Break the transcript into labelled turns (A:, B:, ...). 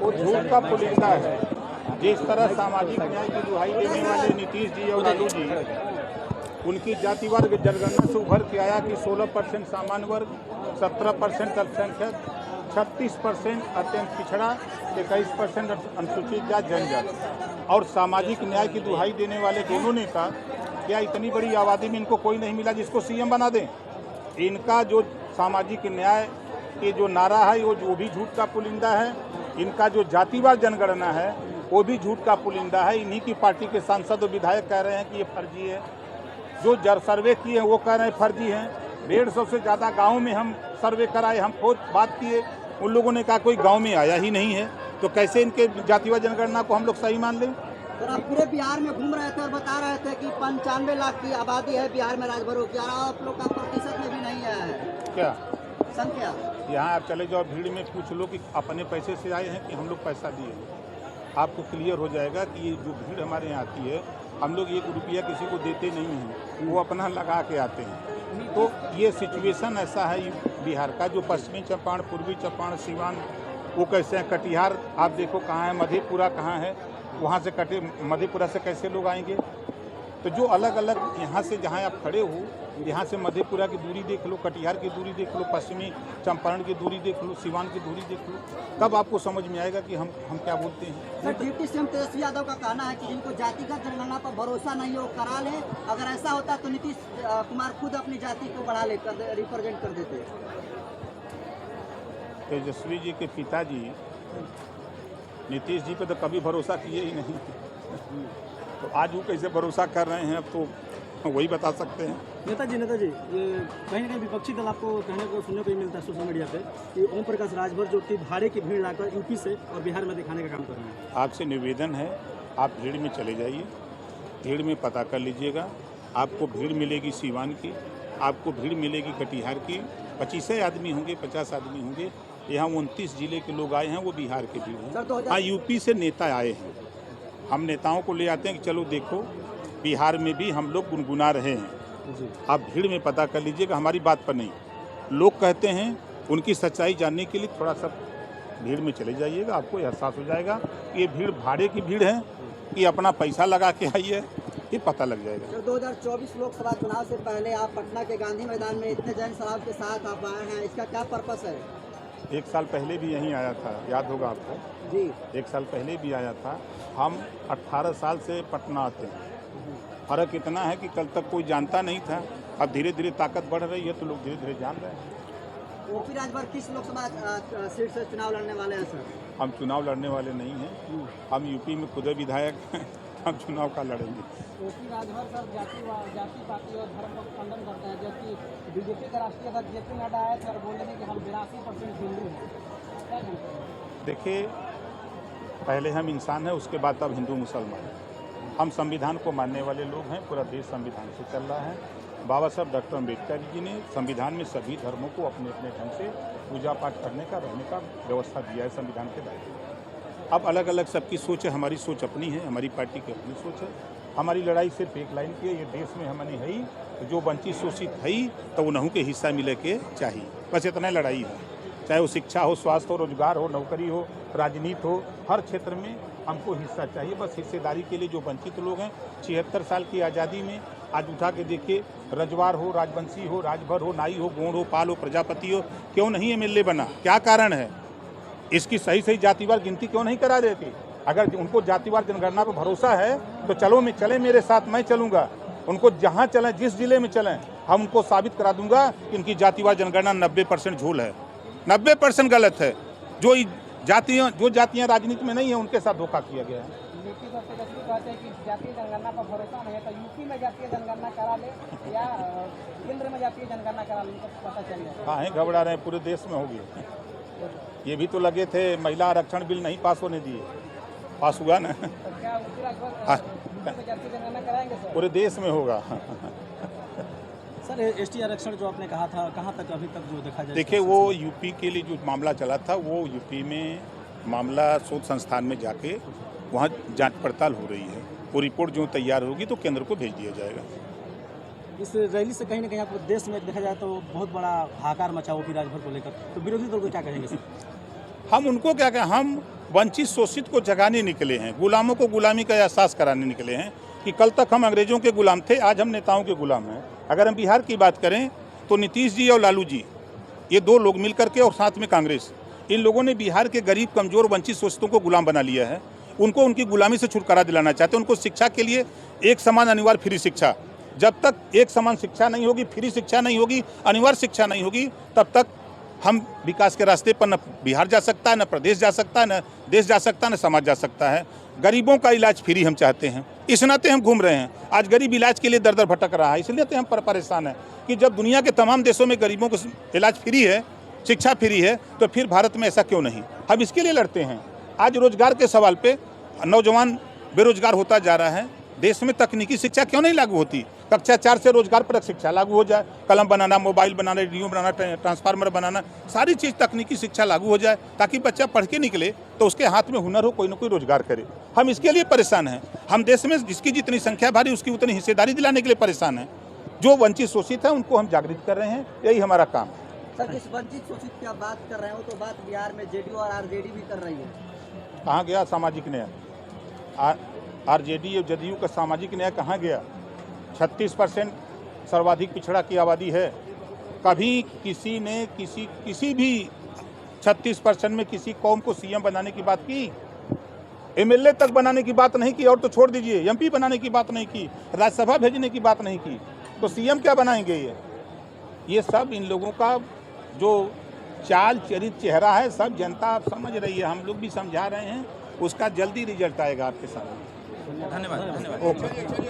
A: वो झूठ का पुलिंदा है। जिस तरह सामाजिक न्याय की दुहाई देने वाले नीतीश जी और लालू जी, उनकी जातिवार जनगणना से उभर के आया कि 16% सामान्य वर्ग, 17% अल्पसंख्यक, 36% अत्यंत पिछड़ा, 21% अनुसूचित जाति जनजाति। और सामाजिक न्याय की दुहाई देने वाले दोनों नेता, क्या इतनी बड़ी आबादी में इनको कोई नहीं मिला जिसको सीएम बना दें? इनका जो सामाजिक न्याय के जो नारा है वो भी झूठ का पुलिंदा है। इनका जो जातिवार जनगणना है वो भी झूठ का पुलिंदा है। इन्हीं की पार्टी के सांसद और विधायक कह रहे हैं कि ये फर्जी है। जो सर्वे किए हैं वो कह रहे हैं फर्जी हैं। 150 से ज़्यादा गाँव में हम सर्वे कराए, हम खुद बात किए, उन लोगों ने कहा कोई गाँव में आया ही नहीं है। तो कैसे इनके जातिवार जनगणना को हम लोग सही मान लें?
B: सर, आप पूरे बिहार में घूम रहे थे और बता रहे थे कि 95 लाख की आबादी है बिहार में राजभरों की, और आप लोग का प्रतिशत में भी नहीं आया है
A: क्या
B: संख्या?
A: यहाँ आप चले जाओ, भीड़ में पूछ लो कि अपने पैसे से आए हैं कि हम लोग पैसा दिए हैं। आपको क्लियर हो जाएगा कि ये जो भीड़ हमारे यहाँ आती है, हम लोग 1 रुपया किसी को देते नहीं हैं, वो अपना लगा के आते हैं। तो ये सिचुएशन ऐसा है बिहार का। जो पश्चिमी चंपारण, पूर्वी चंपारण, सिवान, वो कैसे हैं, कटिहार आप देखो कहाँ है, मधेपुरा कहाँ है, वहाँ से मधेपुरा से कैसे लोग आएंगे? तो जो अलग अलग यहाँ से जहाँ आप खड़े हो, यहाँ से मधेपुरा की दूरी देख लो, कटिहार की दूरी देख लो, पश्चिमी चंपारण की दूरी देख लो, सिवान की दूरी देख लो, तब आपको समझ में आएगा कि हम क्या बोलते हैं।
B: Sir, deputy CM Tejashwi Yadav का कहना है कि जिनको जातिगत जनगणना पर भरोसा नहीं हो करा ले, अगर ऐसा होता तो नीतीश कुमार खुद अपनी जाति को बढ़ा लेकर रिप्रेजेंट कर देते।
A: तेजस्वी जी के पिताजी नीतीश जी पे तो कभी भरोसा किए ही नहीं, तो आज वो कैसे भरोसा कर रहे हैं अब तो वही बता सकते हैं।
C: नेताजी ये कहीं ना कहीं विपक्षी दल आपको कहने को सुनने को ही मिलता है सोशल मीडिया पे कि ओम प्रकाश राजभर जो कि भाड़े की भीड़ लाकर यूपी से और बिहार में दिखाने का काम कर रहे हैं। आपसे
A: निवेदन है, आप भीड़ में चले जाइए, भीड़ में पता कर लीजिएगा। आपको भीड़ मिलेगी सीवान की, आपको भीड़ मिलेगी कटिहार की। 25 आदमी होंगे, 50 आदमी होंगे। यहाँ 29 जिले के लोग आए हैं, वो बिहार के भीड़ हैं। हाँ, यूपी से नेता आए हैं। हम नेताओं को ले आते हैं कि चलो देखो बिहार में भी हम लोग गुनगुना रहे हैं। आप भीड़ में पता कर लीजिएगा, हमारी बात पर नहीं। लोग कहते हैं, उनकी सच्चाई जानने के लिए थोड़ा सा भीड़ में चले जाइएगा, आपको एहसास हो जाएगा कि ये भीड़ भाड़े की भीड़ है कि अपना पैसा लगा के आई है, ये पता लग जाएगा।
B: सर, 2024 लोकसभा चुनाव से पहले आप पटना के गांधी मैदान में इतने जन सराब के साथ आप आए हैं, इसका क्या पर्पस है?
A: 1 साल पहले भी यहीं आया था, याद होगा आपको
B: जी।
A: 1 साल पहले भी आया था। हम 18 साल से पटना आते हैं। फर्क इतना है कि कल तक कोई जानता नहीं था, अब धीरे धीरे ताकत बढ़ रही है तो लोग धीरे धीरे जान रहे हैं।
B: ओपी राजभर किस लोकसभा सीट से चुनाव लड़ने वाले हैं सर?
A: हम चुनाव लड़ने वाले नहीं हैं, हम यूपी में खुद विधायक हैं, हम चुनाव का लड़ेंगे।
D: ओपी राजभर सर जाति पाति और धर्म का खंडन करते हैं, जबकि बीजेपी के राष्ट्रीय अध्यक्ष जेपी नड्डा आए थे और बोल रहे हैं कि हम 82% हिंदू हैं।
A: देखिए, पहले हम इंसान हैं, उसके बाद तब हिंदू मुसलमान हैं। हम संविधान को मानने वाले लोग हैं, पूरा देश संविधान से चल रहा है। बाबा साहब डॉक्टर अम्बेडकर जी ने संविधान में सभी धर्मों को अपने अपने ढंग से पूजा पाठ करने का, रहने का व्यवस्था दिया है संविधान के दायरे में। अब अलग अलग सबकी सोच है, हमारी सोच अपनी है, हमारी पार्टी की अपनी सोच है। हमारी लड़ाई सिर्फ एक लाइन की है, ये देश में हमने है ही, जो वंचित शोषित है ही, तो उन्हों के हिस्सा मिले के चाहिए, बस इतना लड़ाई है। चाहे वो शिक्षा हो, स्वास्थ्य हो, रोजगार हो, नौकरी हो, राजनीति हो, हर क्षेत्र में हमको हिस्सा चाहिए। बस हिस्सेदारी के लिए जो वंचित लोग हैं, 76 साल की आज़ादी में आज उठा के देखिए, रजवार हो, राजवंशी हो, राजभर हो, नाई हो, गोंड हो, पाल हो, प्रजापति हो, क्यों नहीं MLA बना? क्या कारण है? इसकी सही जातिवार गिनती क्यों नहीं करा देती? अगर उनको जातिवार जनगणना पर भरोसा है तो चले मेरे साथ, मैं चलूँगा। उनको जहाँ चलें, जिस जिले में चलें, हम उनको साबित करा दूंगा कि इनकी जातिवार जनगणना 90% झूल है, 90% गलत है। जो जातियाँ राजनीति में नहीं है, उनके साथ धोखा किया गया है।
D: नीतीश और तेजस्वी कहते हैं कि जातीय जनगणना पर भरोसा नहीं है, तो यूपी में जातीय जनगणना करा ले या केंद्र में जातीय जनगणना करा ले, तो पता चल जाए।
A: हाँ, घबरा रहे हैं, पूरे देश में होगी। ये भी तो लगे थे महिला आरक्षण बिल नहीं पास होने दिए, पास हुआ ना।
D: तो क्या ओपी राजभर यूपी में जातीय जनगणना कराएंगे सर?
A: पूरे देश में होगा।
C: सर, ST आरक्षण जो आपने कहा था, कहाँ तक अभी तक जो देखा जाए?
A: देखिए, वो यूपी के लिए जो मामला चला था, वो यूपी में मामला शोध संस्थान में जाके वहाँ जांच पड़ताल हो रही है। वो रिपोर्ट जो तैयार होगी तो केंद्र को भेज दिया जाएगा।
C: इस रैली से कहीं ना कहीं आपको देश में देखा जाए तो बहुत बड़ा हाहाकार मचा ओपी राजभर को लेकर, तो विरोधी दल को क्या कहेंगे सर?
A: हम उनको क्या कहें, हम वंचित शोषित को जगाने निकले हैं, गुलामों को गुलामी का एहसास कराने निकले हैं कि कल तक हम अंग्रेजों के गुलाम थे, आज हम नेताओं के गुलाम हैं। अगर हम बिहार की बात करें तो नीतीश जी और लालू जी, ये दो लोग मिलकर के, और साथ में कांग्रेस, इन लोगों ने बिहार के गरीब, कमजोर, वंचित शोषितों को गुलाम बना लिया है। उनको उनकी गुलामी से छुटकारा दिलाना चाहते हैं। उनको शिक्षा के लिए एक समान अनिवार्य फ्री शिक्षा, जब तक एक समान शिक्षा नहीं होगी, फ्री शिक्षा नहीं होगी, अनिवार्य शिक्षा नहीं होगी, तब तक हम विकास के रास्ते पर न बिहार जा सकता है, न प्रदेश जा सकता है, न देश जा सकता है, न समाज जा सकता है। गरीबों का इलाज फ्री हम चाहते हैं, इस नाते हम घूम रहे हैं। आज गरीब इलाज के लिए दर दर भटक रहा है, इसलिए तो हम परेशान हैं कि जब दुनिया के तमाम देशों में गरीबों को इलाज फ्री है, शिक्षा फ्री है, तो फिर भारत में ऐसा क्यों नहीं। हम इसके लिए लड़ते हैं। आज रोजगार के सवाल पे नौजवान बेरोजगार होता जा रहा है। देश में तकनीकी शिक्षा क्यों नहीं लागू होती? कक्षा 4 से रोजगार परक शिक्षा लागू हो जाए, कलम बनाना, मोबाइल बनाना, रेडियो बनाना, ट्रांसफार्मर बनाना, सारी चीज़ तकनीकी शिक्षा लागू हो जाए, ताकि बच्चा पढ़ के निकले तो उसके हाथ में हुनर हो, कोई ना कोई रोजगार करे। हम इसके लिए परेशान हैं। हम देश में जिसकी जितनी संख्या भारी, उसकी उतनी हिस्सेदारी दिलाने के लिए परेशान हैं। जो वंचित शोषित है उनको हम जागृत कर रहे हैं, यही हमारा काम है।
B: सर, जिस वंचित शोषित की आप बात कर रहे हो, तो बात बिहार में जेडीयू और आरजेडी भी कर रही है।
A: कहाँ गया सामाजिक न्याय? आरजेडी और जदयू का सामाजिक न्याय कहाँ गया? 36% सर्वाधिक पिछड़ा की आबादी है। कभी किसी ने किसी भी 36% में किसी कौम को सीएम बनाने की बात की? एमएलए तक बनाने की बात नहीं की, और तो छोड़ दीजिए, एमपी बनाने की बात नहीं की, राज्यसभा भेजने की बात नहीं की, तो सीएम क्या बनाएंगे? ये सब इन लोगों का जो चाल चरित चेहरा है, सब जनता आप समझ रही है, हम लोग भी समझा रहे हैं। उसका जल्दी रिजल्ट आएगा आपके सामने।
C: धन्यवाद।
A: ओके।